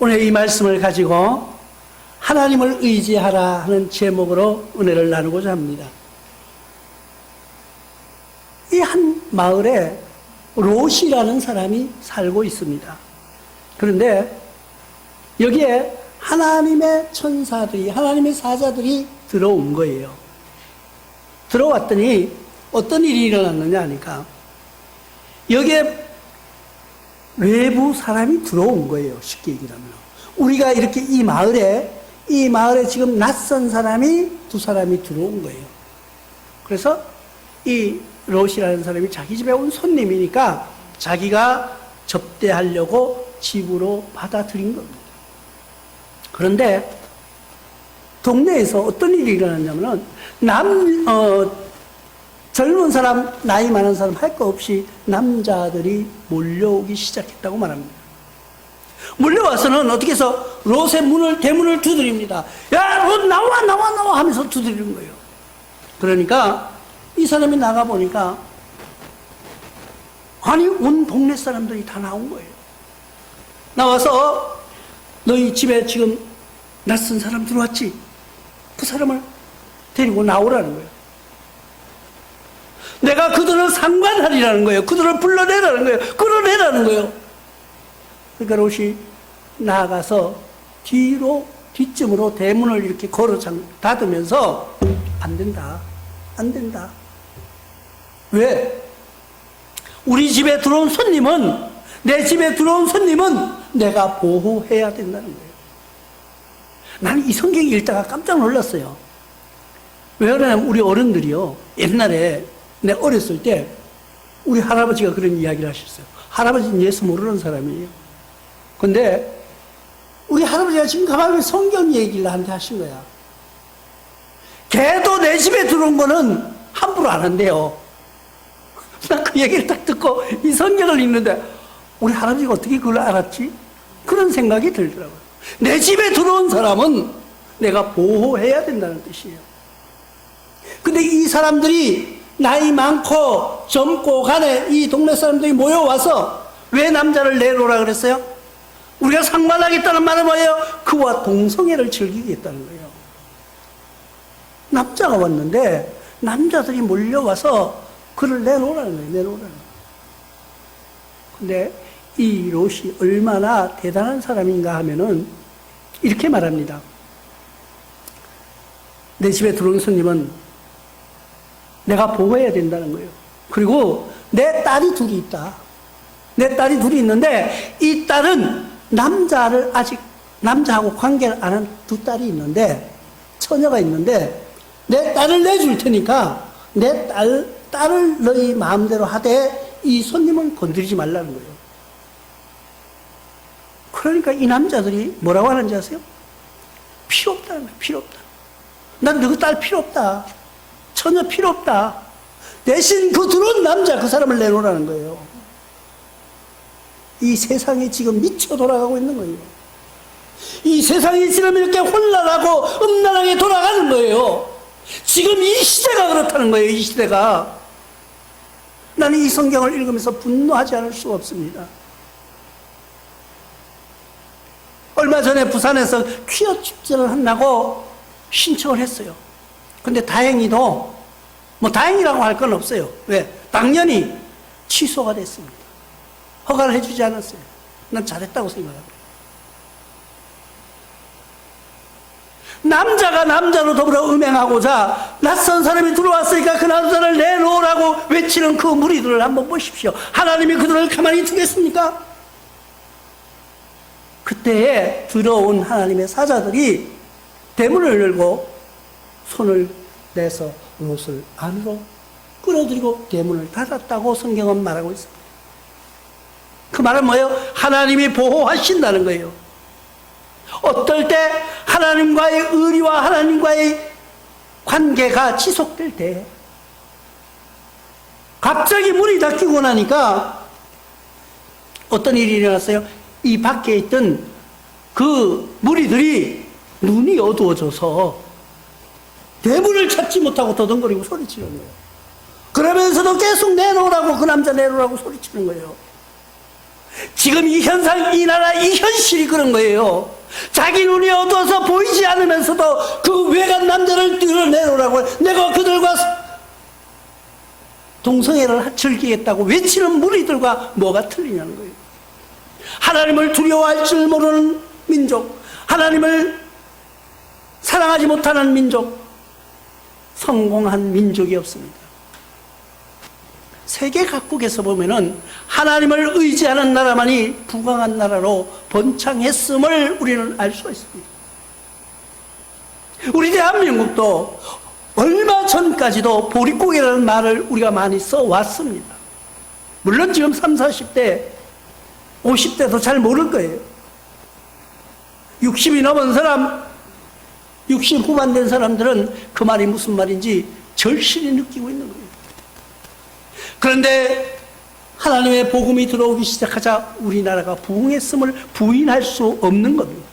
오늘 이 말씀을 가지고 하나님을 의지하라 하는 제목으로 은혜를 나누고자 합니다. 이 한 마을에 롯이라는 사람이 살고 있습니다. 그런데 여기에 하나님의 천사들이, 하나님의 사자들이 들어온 거예요. 들어왔더니 어떤 일이 일어났느냐 하니까 여기에 외부 사람이 들어온 거예요. 쉽게 얘기하면. 우리가 이렇게 이 마을에 지금 낯선 사람이 두 사람이 들어온 거예요. 그래서 이 롯이라는 사람이 자기 집에 온 손님이니까 자기가 접대하려고 집으로 받아들인 겁니다. 그런데 동네에서 어떤 일이 일어났냐면은 젊은 사람, 나이 많은 사람 할 거 없이 남자들이 몰려오기 시작했다고 말합니다. 몰려와서는 어떻게 해서 롯의 대문을 두드립니다. 야, 롯 나와 하면서 두드리는 거예요. 그러니까 이 사람이 나가보니까 아니 온 동네 사람들이 다 나온 거예요. 나와서 너희 집에 지금 낯선 사람 들어왔지? 그 사람을 데리고 나오라는 거예요. 내가 그들을 상관하리라는 거예요. 그들을 불러내라는 거예요. 끌어내라는 거예요. 그러니까 롯이 나아가서 뒷쯤으로 대문을 이렇게 걸어 닫으면서 안 된다. 왜? 우리 집에 들어온 손님은, 내 집에 들어온 손님은 내가 보호해야 된다는 거예요. 나는 이 성경 읽다가 깜짝 놀랐어요. 왜 그러냐면 우리 어른들이요, 옛날에 내 어렸을 때 우리 할아버지가 그런 이야기를 하셨어요. 할아버지는 예수 모르는 사람이에요. 근데 우리 할아버지가 지금 가만히 성경 얘기를 나한테 하신 거야. 걔도 내 집에 들어온 거는 함부로 안 한대요. 난 그 얘기를 딱 듣고 이 성경을 읽는데 우리 할아버지가 어떻게 그걸 알았지? 그런 생각이 들더라고요. 내 집에 들어온 사람은 내가 보호해야 된다는 뜻이에요. 근데 이 사람들이 나이 많고 젊고 간에 이 동네 사람들이 모여와서 왜 남자를 내놓으라 그랬어요? 우리가 상관하겠다는 말은 뭐예요? 그와 동성애를 즐기겠다는 거예요. 남자가 왔는데 남자들이 몰려와서 그를 내놓으라는 거예요. 내놓으라는 거예요. 근데 이 롯이 얼마나 대단한 사람인가 하면은 이렇게 말합니다. 내 집에 들어온 손님은 내가 보호해야 된다는 거예요. 그리고 내 딸이 둘이 있다. 내 딸이 둘이 있는데 이 딸은 남자하고 관계를 안 한 두 딸이 있는데, 처녀가 있는데 내 딸을 내줄 테니까 내 딸을 너희 마음대로 하되 이 손님은 건드리지 말라는 거예요. 그러니까 이 남자들이 뭐라고 하는지 아세요? 필요 없다는 거예요. 필요 없다. 난 너희 딸 필요 없다. 처녀 필요 없다. 대신 그 들어온 남자, 그 사람을 내놓으라는 거예요. 이 세상이 지금 미쳐 돌아가고 있는 거예요. 이 세상이 지금 이렇게 혼란하고 음란하게 돌아가는 거예요. 지금 이 시대가 그렇다는 거예요. 이 시대가. 나는 이 성경을 읽으면서 분노하지 않을 수가 없습니다. 얼마 전에 부산에서 퀴어 축제를 한다고 신청을 했어요. 근데 다행히도 다행이라고 할 건 없어요. 왜? 당연히 취소가 됐습니다. 허가를 해주지 않았어요. 난 잘했다고 생각합니다. 남자가 남자로 더불어 음행하고자 낯선 사람이 들어왔으니까 그 남자를 내놓으라고 외치는 그 무리들을 한번 보십시오. 하나님이 그들을 가만히 두겠습니까? 그때에 들어온 하나님의 사자들이 대문을 열고 손을 내서 롯을 안으로 끌어들이고 대문을 닫았다고 성경은 말하고 있습니다. 그 말은 뭐예요? 하나님이 보호하신다는 거예요. 어떨 때 하나님과의 의리와 하나님과의 관계가 지속될 때 갑자기 문이 닫히고 나니까 어떤 일이 일어났어요? 이 밖에 있던 그 무리들이 눈이 어두워져서 대문을 찾지 못하고 더덩거리고 소리치는 거예요. 그러면서도 계속 내놓으라고, 그 남자 내놓으라고 소리치는 거예요. 지금 이 현상, 이 나라, 이 현실이 그런 거예요. 자기 눈이 어두워서 보이지 않으면서도 그 외간 남자를 드러내놓으라고 내가 그들과 동성애를 즐기겠다고 외치는 무리들과 뭐가 틀리냐는 거예요. 하나님을 두려워할 줄 모르는 민족, 하나님을 사랑하지 못하는 민족, 성공한 민족이 없습니다. 세계 각국에서 보면은 하나님을 의지하는 나라만이 부강한 나라로 번창했음을 우리는 알 수가 있습니다. 우리 대한민국도 얼마 전까지도 보릿고개라는 말을 우리가 많이 써왔습니다. 물론 지금 30, 40대, 50대도 잘 모를 거예요. 60이 넘은 사람, 60 후반 된 사람들은 그 말이 무슨 말인지 절실히 느끼고 있는 거예요. 그런데 하나님의 복음이 들어오기 시작하자 우리나라가 부흥했음을 부인할 수 없는 겁니다.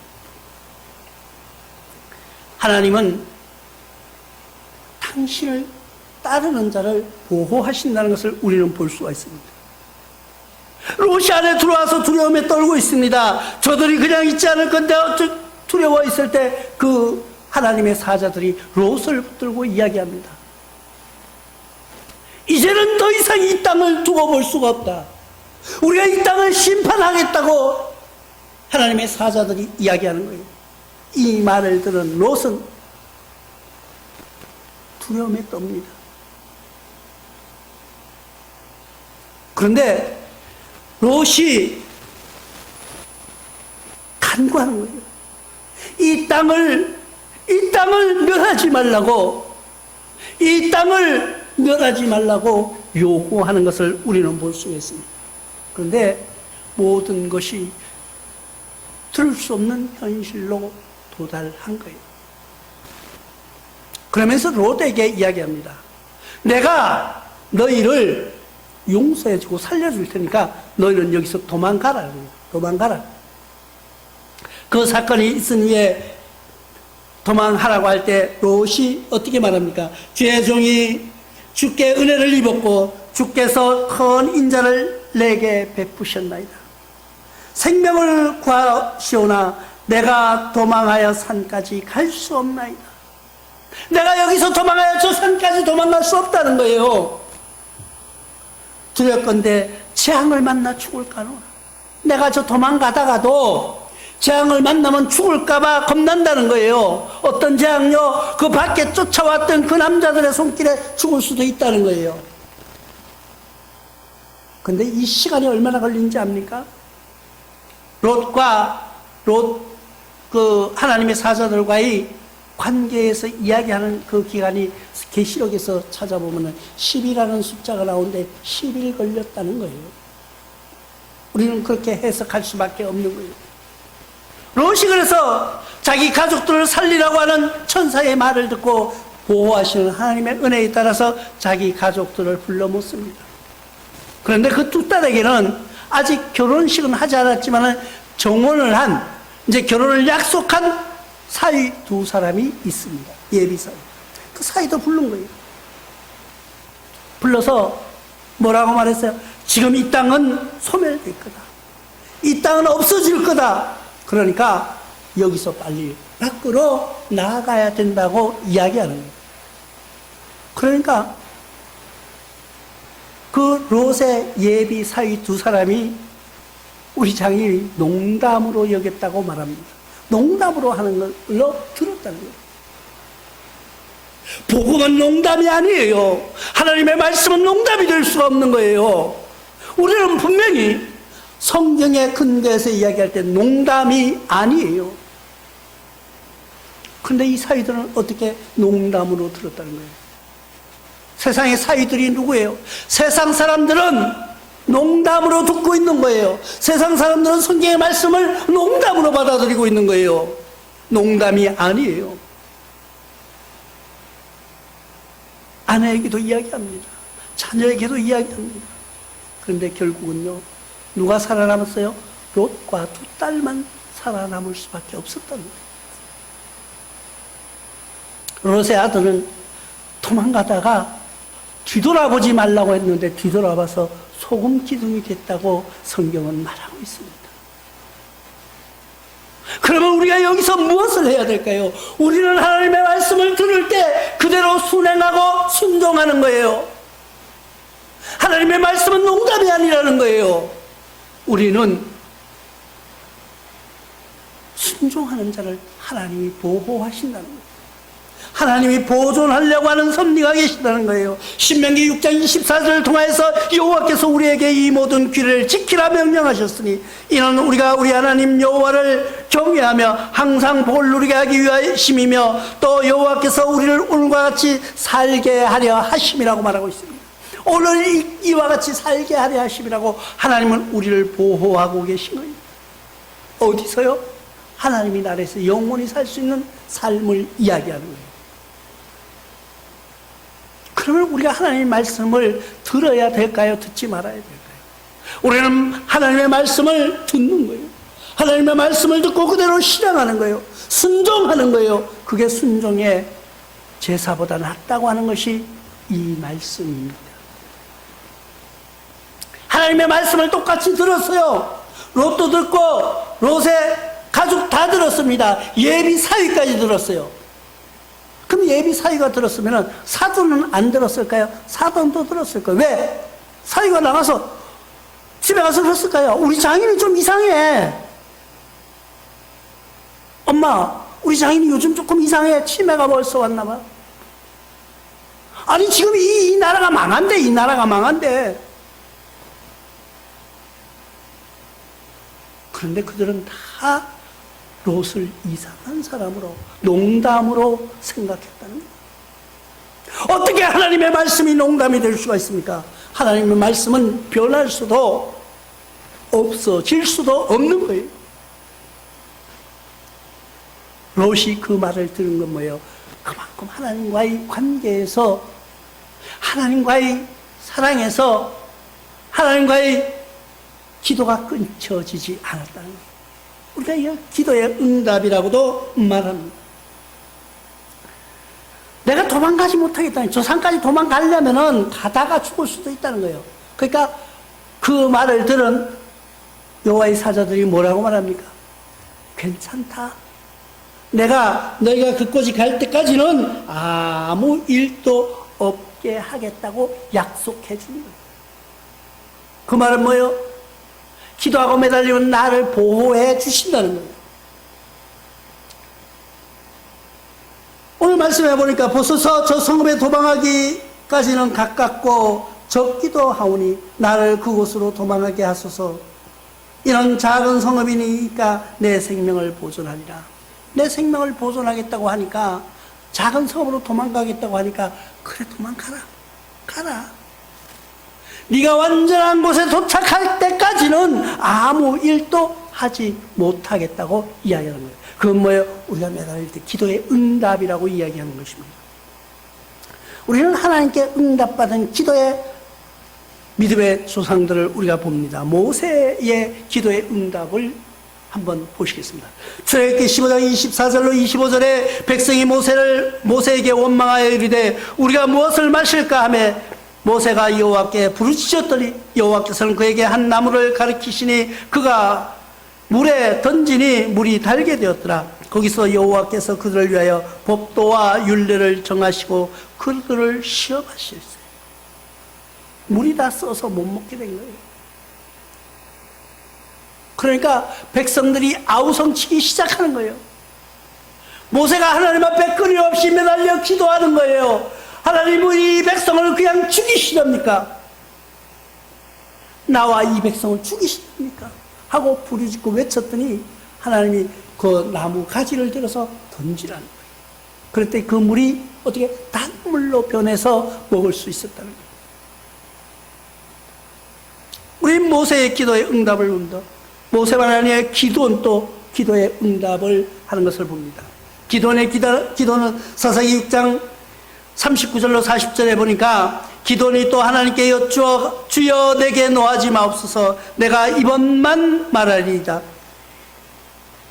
하나님은 당신을 따르는 자를 보호하신다는 것을 우리는 볼 수가 있습니다. 롯이 안에 들어와서 두려움에 떨고 있습니다. 저들이 그냥 있지 않을 건데 두려워 있을 때 그 하나님의 사자들이 롯을 붙들고 이야기합니다. 이제는 더 이상 이 땅을 두고 볼 수가 없다. 우리가 이 땅을 심판하겠다고 하나님의 사자들이 이야기하는 거예요. 이 말을 들은 롯은 두려움에 떱니다. 그런데 롯이 간구하는 거예요. 이 땅을 멸하지 말라고, 이 땅을 멸하지 말라고 요구하는 것을 우리는 볼 수 있습니다. 그런데 모든 것이 들을 수 없는 현실로 도달한 거예요. 그러면서 롯에게 이야기합니다. 내가 너희를 용서해주고 살려줄 테니까 너희는 여기서 도망가라. 도망가라. 그 사건이 있은 후에 도망하라고 할 때 롯이 어떻게 말합니까? 주의 종이 주께 은혜를 입었고 주께서 큰 인자를 내게 베푸셨나이다. 생명을 구하시오나 내가 도망하여 산까지 갈 수 없나이다. 내가 여기서 도망하여 저 산까지 도망갈 수 없다는 거예요. 두렵건대 재앙을 만나 죽을까노라. 내가 저 도망가다가도 재앙을 만나면 죽을까봐 겁난다는 거예요. 어떤 재앙요? 그 밖에 쫓아왔던 그 남자들의 손길에 죽을 수도 있다는 거예요. 근데 이 시간이 얼마나 걸린지 압니까? 그 하나님의 사자들과의 관계에서 이야기하는 그 기간이 계시록에서 찾아보면 10이라는 숫자가 나오는데 10일 걸렸다는 거예요. 우리는 그렇게 해석할 수밖에 없는 거예요. 롯이 그래서 자기 가족들을 살리라고 하는 천사의 말을 듣고 보호하시는 하나님의 은혜에 따라서 자기 가족들을 불러 모습니다. 그런데 그 두 딸에게는 아직 결혼식은 하지 않았지만 정혼을 한, 이제 결혼을 약속한 사위 두 사람이 있습니다. 예비 사위. 그 사위도 부른 거예요. 불러서 뭐라고 말했어요? 지금 이 땅은 소멸될 거다. 이 땅은 없어질 거다. 그러니까 여기서 빨리 밖으로 나아가야 된다고 이야기하는 거예요. 그러니까 그 롯의 예비 사위 두 사람이 우리 장인이 농담으로 여겼다고 말합니다. 농담으로 하는 걸로 들었다는 거예요. 복음은 농담이 아니에요. 하나님의 말씀은 농담이 될 수가 없는 거예요. 우리는 분명히 성경의 근거에서 이야기할 때 농담이 아니에요. 그런데 이 사위들은 어떻게 농담으로 들었다는 거예요? 세상의 사위들이 누구예요? 세상 사람들은 농담으로 듣고 있는 거예요. 세상 사람들은 성경의 말씀을 농담으로 받아들이고 있는 거예요. 농담이 아니에요. 아내에게도 이야기합니다. 자녀에게도 이야기합니다. 그런데 결국은요, 누가 살아남았어요? 롯과 두 딸만 살아남을 수밖에 없었다는 거예요. 롯의 아들은 도망가다가 뒤돌아보지 말라고 했는데 뒤돌아봐서 소금 기둥이 됐다고 성경은 말하고 있습니다. 그러면 우리가 여기서 무엇을 해야 될까요? 우리는 하나님의 말씀을 들을 때 그대로 순행하고 순종하는 거예요. 하나님의 말씀은 농담이 아니라는 거예요. 우리는 순종하는 자를 하나님이 보호하신다는 거예요. 하나님이 보존하려고 하는 섭리가 계시다는 거예요. 신명기 6장 24절을 통해서 여호와께서 우리에게 이 모든 규례를 지키라 명령하셨으니 이는 우리가 우리 하나님 여호와를 경외하며 항상 복을 누리게 하기 위하심이며 또 여호와께서 우리를 오늘과 같이 살게 하려 하심이라고 말하고 있습니다. 오늘 이와 같이 살게 하려 하심이라고 하나님은 우리를 보호하고 계신 거예요. 어디서요? 하나님이 나라에서 영원히 살 수 있는 삶을 이야기하는 거예요. 그러면 우리가 하나님의 말씀을 들어야 될까요? 듣지 말아야 될까요? 우리는 하나님의 말씀을 듣는 거예요. 하나님의 말씀을 듣고 그대로 실행하는 거예요. 순종하는 거예요. 그게 순종의 제사보다 낫다고 하는 것이 이 말씀입니다. 하나님의 말씀을 똑같이 들었어요. 롯도 듣고 롯의 가족 다 들었습니다. 예비 사위까지 들었어요. 그럼 예비 사위가 들었으면 사돈은 안 들었을까요? 사돈도 들었을 거예요. 왜? 사위가 나가서 집에 가서 그랬을까요? 우리 장인이 좀 이상해. 엄마, 우리 장인이 요즘 조금 이상해. 치매가 벌써 왔나 봐. 아니 지금 이 나라가 망한대. 이 나라가 망한대. 그런데 그들은 다 롯을 이상한 사람으로 농담으로 생각했다는 거예요. 어떻게 하나님의 말씀이 농담이 될 수가 있습니까? 하나님의 말씀은 변할 수도 없어질 수도 없는 거예요. 롯이 그 말을 들은 건 뭐예요? 그만큼 하나님과의 관계에서, 하나님과의 사랑에서, 하나님과의 기도가 끊쳐지지 않았다는 거예요. 우리가 이 기도의 응답이라고도 말합니다. 내가 도망가지 못하겠다니, 저 산까지 도망가려면은 가다가 죽을 수도 있다는 거예요. 그러니까 그 말을 들은 여호와의 사자들이 뭐라고 말합니까? 괜찮다. 너희가 그곳이 갈 때까지는 아무 일도 없게 하겠다고 약속해 주는 거예요. 그 말은 뭐예요? 기도하고 매달리면 나를 보호해 주신다는 거예요. 오늘 말씀해 보니까 보소서 저 성읍에 도망하기까지는 가깝고 적기도 하오니 나를 그곳으로 도망하게 하소서. 이런 작은 성읍이니까 내 생명을 보존하리라. 내 생명을 보존하겠다고 하니까, 작은 성읍으로 도망가겠다고 하니까, 그래 도망가라. 가라. 네가 완전한 곳에 도착할 때까지는 아무 일도 하지 못하겠다고 이야기하는 거예요. 그건 뭐예요? 우리가 매달릴 때 기도의 응답이라고 이야기하는 것입니다. 우리는 하나님께 응답받은 기도의 믿음의 조상들을 우리가 봅니다. 모세의 기도의 응답을 한번 보시겠습니다. 출애굽기 15장 24절로 25절에 백성이 모세에게 원망하여 이르되 우리가 무엇을 마실까 하며 모세가 여호와께 부르짖었더니 여호와께서는 그에게 한 나무를 가리키시니 그가 물에 던지니 물이 달게 되었더라. 거기서 여호와께서 그들을 위하여 법도와 율례를 정하시고 그들을 시험하셨어요. 물이 다 써서 못 먹게 된 거예요. 그러니까 백성들이 아우성치기 시작하는 거예요. 모세가 하나님 앞에 끊임없이 매달려 기도하는 거예요. 하나님은 이 백성을 그냥 죽이시렵니까? 나와 이 백성을 죽이시렵니까? 하고 부르짖고 외쳤더니 하나님이 그 나무 가지를 들어서 던지라는 거예요. 그랬더니 그 물이 어떻게 단물로 변해서 먹을 수 있었다는 거예요. 우리 모세의 기도의 응답을 봅니다. 모세만 아니라 기도는 또 기도의 응답을 하는 것을 봅니다. 기도는 사사기 6장 39절로 40절에 보니까 기도니 또 하나님께 여쭈어 주여 내게 노하지 마옵소서. 내가 이번만 말하리이다.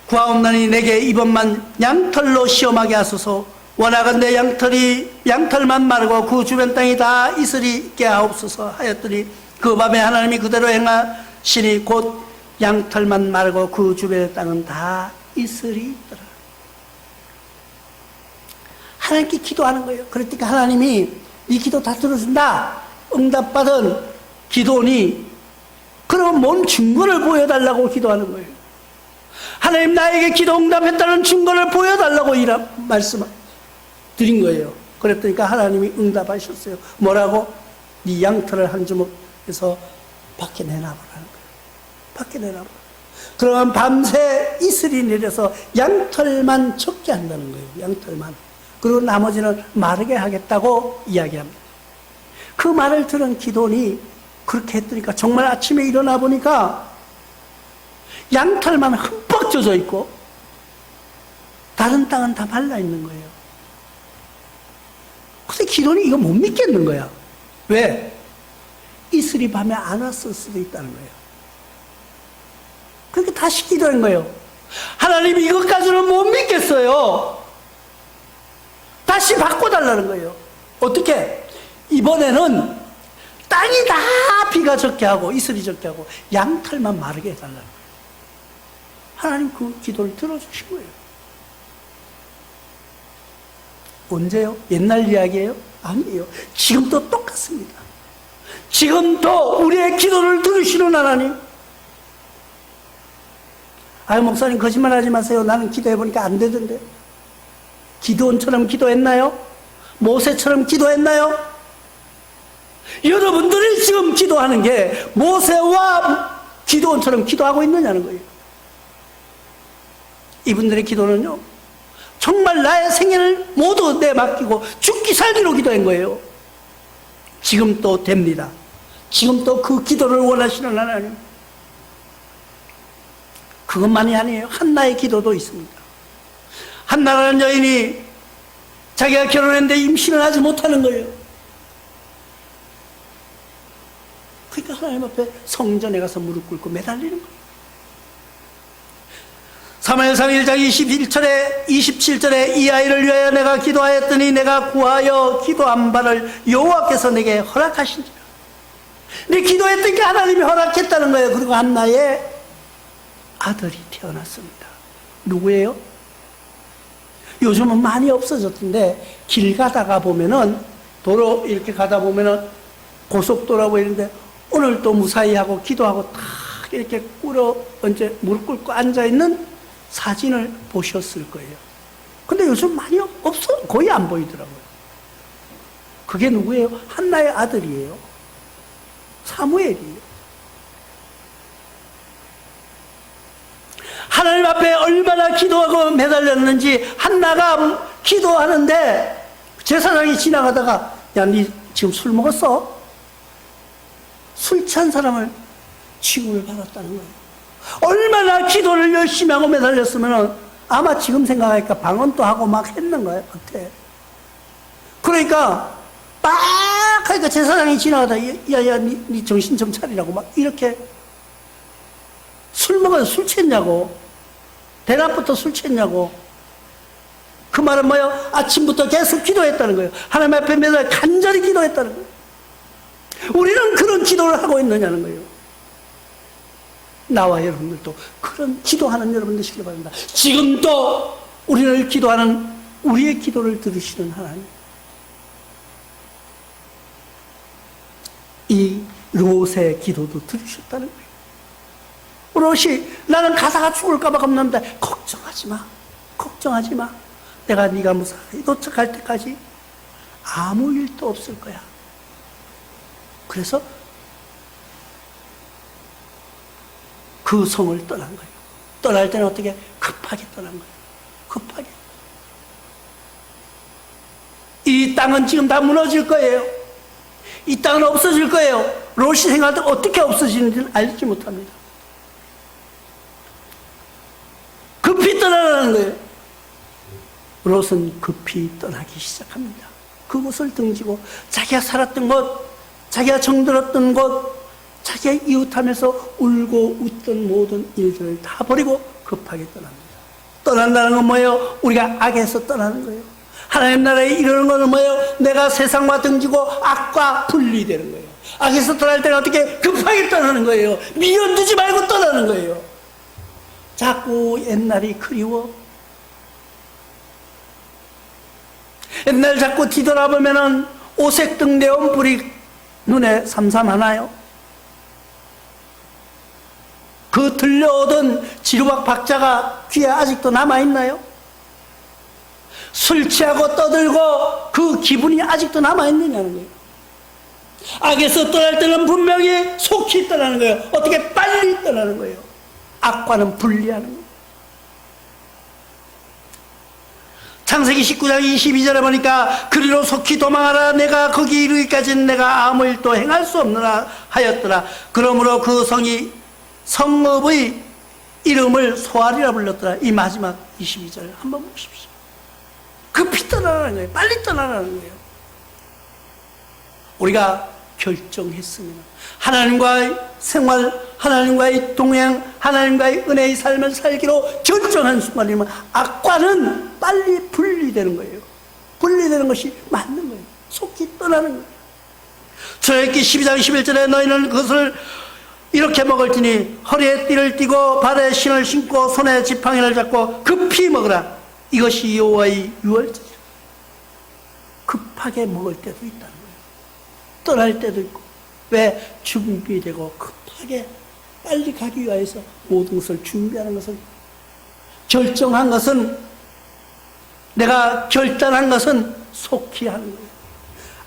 구하옵나니 내게 이번만 양털로 시험하게 하소서. 원하건대 양털만 마르고 그 주변 땅이 다 이슬이 있게 하옵소서 하였더니 그 밤에 하나님이 그대로 행하시니 곧 양털만 마르고 그 주변의 땅은 다 이슬이 있더라. 하나님께 기도하는 거예요. 그러니까 하나님이 이 기도 다 들어준다. 응답받은 기도니 그럼 뭔 증거를 보여달라고 기도하는 거예요. 하나님 나에게 기도 응답했다는 증거를 보여달라고 말씀 드린 거예요. 그랬더니까 하나님이 응답하셨어요. 뭐라고? 네 양털을 한 주먹에서 밖에 내놔보라는 거예요. 밖에 내놔보라. 그러면 밤새 이슬이 내려서 양털만 적게 한다는 거예요. 양털만. 그리고 나머지는 마르게 하겠다고 이야기합니다. 그 말을 들은 기돈이 그렇게 했더니까 정말 아침에 일어나 보니까 양털만 흠뻑 젖어 있고 다른 땅은 다 말라 있는 거예요. 그래서 기돈이 이거 못 믿겠는 거야. 왜? 이슬이 밤에 안 왔을 수도 있다는 거예요. 그러니까 다시 기도한 거예요. 하나님 이것까지는 못 믿겠어요. 다시 바꿔달라는 거예요. 어떻게? 이번에는 땅이 다 비가 적게 하고 이슬이 적게 하고 양털만 마르게 해달라는 거예요. 하나님 그 기도를 들어주신 거예요. 언제요? 옛날 이야기예요? 아니에요. 지금도 똑같습니다. 지금도 우리의 기도를 들으시는 하나님. 아유 목사님 거짓말하지 마세요. 나는 기도해보니까 안 되던데. 기드온처럼 기도했나요? 모세처럼 기도했나요? 여러분들이 지금 기도하는 게 모세와 기드온처럼 기도하고 있느냐는 거예요. 이분들의 기도는요, 정말 나의 생애를 모두 내맡기고 죽기 살기로 기도한 거예요. 지금 또 됩니다. 지금 또 그 기도를 원하시는 하나님. 그것만이 아니에요. 한나의 기도도 있습니다. 한나라는 여인이 자기가 결혼했는데 임신을 하지 못하는 거예요. 그러니까 하나님 앞에 성전에 가서 무릎 꿇고 매달리는 거예요. 사무엘상 1장 21절에 27절에 이 아이를 위하여 내가 기도하였더니 내가 구하여 기도한 바를 여호와께서 내게 허락하신지라. 내 기도했더니 하나님이 허락했다는 거예요. 그리고 한나의 아들이 태어났습니다. 누구예요? 요즘은 많이 없어졌던데 길 가다가 보면은 도로 이렇게 가다 보면은 고속도로라고 있는데 오늘 또 무사히 하고 기도하고 탁 이렇게 꿇어 언제 무릎 꿇고 앉아 있는 사진을 보셨을 거예요. 근데 요즘 많이 없어. 거의 안 보이더라고요. 그게 누구예요? 한나의 아들이에요. 사무엘이에요. 하나님 앞에 얼마나 기도하고 매달렸는지 한나가 기도하는데 제사장이 지나가다가 야, 니 지금 술 먹었어? 술 취한 사람을 취급을 받았다는 거예요. 얼마나 기도를 열심히 하고 매달렸으면 아마 지금 생각하니까 방언도 하고 막 했는 거예요. 겉에. 그러니까 막 하니까 제사장이 지나가다 야야 니 정신 좀 차리라고 막 이렇게 술 먹어서 술 취했냐고. 대낮부터 술 취했냐고. 그 말은 뭐예요? 아침부터 계속 기도했다는 거예요. 하나님 앞에 매달 간절히 기도했다는 거예요. 우리는 그런 기도를 하고 있느냐는 거예요. 나와 여러분들도 그런 기도하는 여러분 되시길 바랍니다. 지금도 우리를 기도하는 우리의 기도를 들으시는 하나님. 이 롯의 기도도 들으셨다는 거예요. 롯이 나는 가다가 죽을까봐 겁난다. 걱정하지 마. 걱정하지 마. 내가 네가 무사히 도착할 때까지 아무 일도 없을 거야. 그래서 그 성을 떠난 거예요. 떠날 때는 어떻게? 급하게 떠난 거예요. 급하게. 이 땅은 지금 다 무너질 거예요. 이 땅은 없어질 거예요. 롯이 생각할 때 어떻게 없어지는지는 알지 못합니다. 급히 떠나라는 거예요. 롯은 급히 떠나기 시작합니다. 그곳을 등지고 자기가 살았던 곳, 자기가 정들었던 곳, 자기의 이웃하면서 울고 웃던 모든 일들을 다 버리고 급하게 떠납니다. 떠난다는 건 뭐예요? 우리가 악에서 떠나는 거예요. 하나님 나라에 이르는 것은 뭐예요? 내가 세상과 등지고 악과 분리되는 거예요. 악에서 떠날 때는 어떻게 급하게 떠나는 거예요. 미련 두지 말고 떠나는 거예요. 자꾸 옛날이 그리워. 옛날 자꾸 뒤돌아보면은 오색등 네온불이 눈에 삼삼하나요? 그 들려오던 지루박 박자가 귀에 아직도 남아있나요? 술 취하고 떠들고 그 기분이 아직도 남아있느냐는 거예요. 악에서 떠날 때는 분명히 속히 떠나는 거예요. 어떻게 빨리 떠나는 거예요. 악과는 분리하는 거예요. 창세기 19장 22절에 보니까 그리로 속히 도망하라. 내가 거기 이르기까지는 내가 아무 일도 행할 수 없느라 하였더라. 그러므로 그 성읍의 이름을 소알이라 불렀더라. 이 마지막 22절 한번 보십시오. 급히 떠나라는 거예요. 빨리 떠나라는 거예요. 우리가 결정했으면 하나님과의 생활, 하나님과의 동행, 하나님과의 은혜의 삶을 살기로 결정한 순간이면 악과는 빨리 분리되는 거예요. 분리되는 것이 맞는 거예요. 속히 떠나는 거예요. 출애굽기 12장 11절에 너희는 그것을 이렇게 먹을지니 허리에 띠를 띠고 발에 신을 신고 손에 지팡이를 잡고 급히 먹으라. 이것이 여호와의 유월절이라. 급하게 먹을 때도 있다는 거예요. 떠날 때도 있고. 왜? 준비되고 급하게 빨리 가기 위해서 모든 것을 준비하는 것은, 결정한 것은, 내가 결단한 것은 속히 하는 거예요.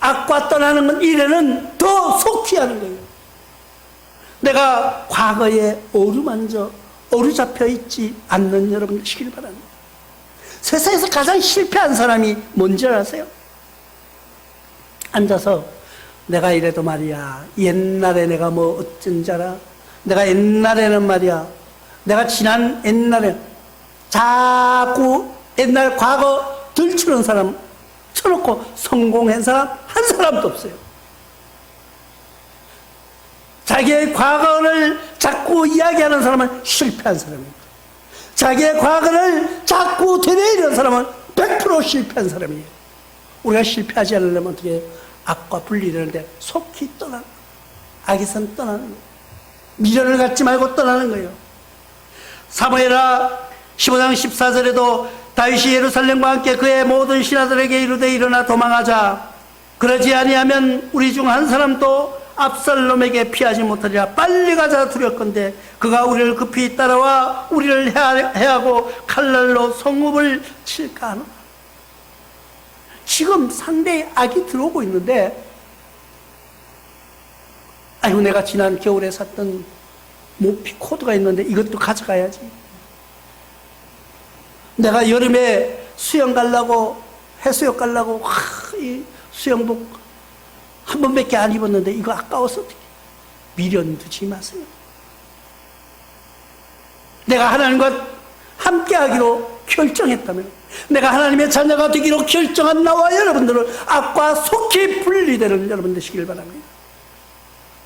악과 떠나는 건 일에는 더 속히 하는 거예요. 내가 과거에 어루잡혀 있지 않는 여러분 되시길 바랍니다. 세상에서 가장 실패한 사람이 뭔지 아세요? 앉아서 내가 이래도 말이야, 옛날에 내가 뭐 어쩐 줄 알아? 내가 옛날에는 말이야, 내가 지난 옛날에 자꾸 옛날 과거 들추는 사람 쳐놓고 성공한 사람 한 사람도 없어요. 자기의 과거를 자꾸 이야기하는 사람은 실패한 사람입니다. 자기의 과거를 자꾸 되뇌이는 사람은 100% 실패한 사람이에요. 우리가 실패하지 않으려면 어떻게 해요? 악과 분리되는데 속히 떠나는 거예요. 악에선 떠나는 거예요. 미련을 갖지 말고 떠나는 거예요. 사무엘하 15장 14절에도 다윗이 예루살렘과 함께 그의 모든 신하들에게 이르되 일어나 도망하자. 그러지 아니하면 우리 중 한 사람도 압살롬에게 피하지 못하리라. 빨리 가자 두렵건대 그가 우리를 급히 따라와 우리를 해하고 칼날로 성읍을 칠까 하노라. 지금 상대의 악이 들어오고 있는데, 아이고 내가 지난 겨울에 샀던 모피 코드가 있는데 이것도 가져가야지. 내가 여름에 수영 가려고 해수욕 가려고 이 수영복 한 번밖에 안 입었는데 이거 아까워서 어떡해. 미련 두지 마세요. 내가 하나님과 함께하기로 결정했다면, 내가 하나님의 자녀가 되기로 결정한 나와 여러분들은 악과 속히 분리되는 여러분 되시길 바랍니다.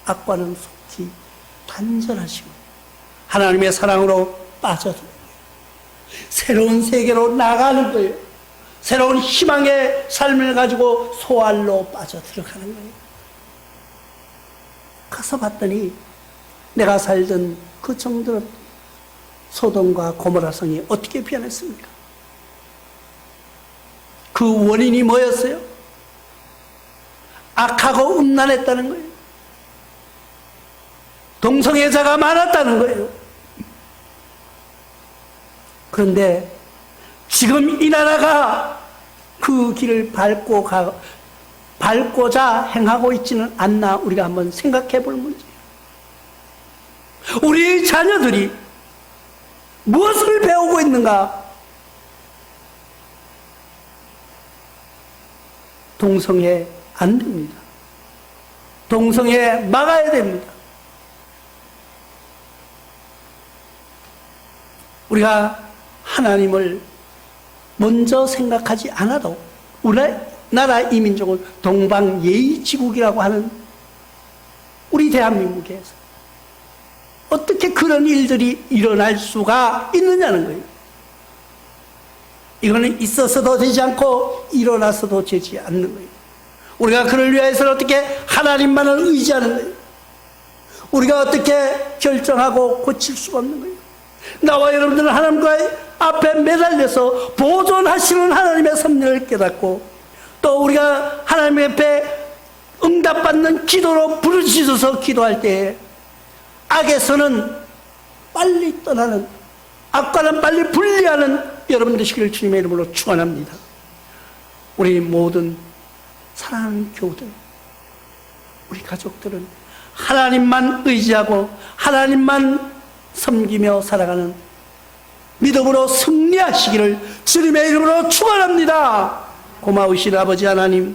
악과는 속히 단절하시고 하나님의 사랑으로 빠져들어요. 새로운 세계로 나가는 거예요. 새로운 희망의 삶을 가지고 소알로 빠져들어가는 거예요. 가서 봤더니 내가 살던 그 정도는 소돔과 고모라 성이 어떻게 변했습니까? 그 원인이 뭐였어요? 악하고 음란했다는 거예요. 동성애자가 많았다는 거예요. 그런데 지금 이 나라가 그 길을 밟고자 행하고 있지는 않나, 우리가 한번 생각해 볼 문제예요. 우리 자녀들이 무엇을 배우고 있는가? 동성애 안 됩니다. 동성애 막아야 됩니다. 우리가 하나님을 먼저 생각하지 않아도 우리나라 이민족은 동방예의지국이라고 하는 우리 대한민국에서 어떻게 그런 일들이 일어날 수가 있느냐는 거예요. 이거는 있어서도 되지 않고 일어나서도 되지 않는 거예요. 우리가 그를 위해서는 어떻게 하나님만을 의지하는 거예요. 우리가 어떻게 결정하고 고칠 수가 없는 거예요. 나와 여러분들은 하나님과 앞에 매달려서 보존하시는 하나님의 섭리를 깨닫고, 또 우리가 하나님 앞에 응답받는 기도로 부르짖어서 기도할 때에 악에서는 빨리 떠나는, 악과는 빨리 분리하는 여러분 되시기를 주님의 이름으로 축원합니다. 우리 모든 사랑하는 교우들, 우리 가족들은 하나님만 의지하고 하나님만 섬기며 살아가는 믿음으로 승리하시기를 주님의 이름으로 축원합니다. 고마우신 아버지 하나님,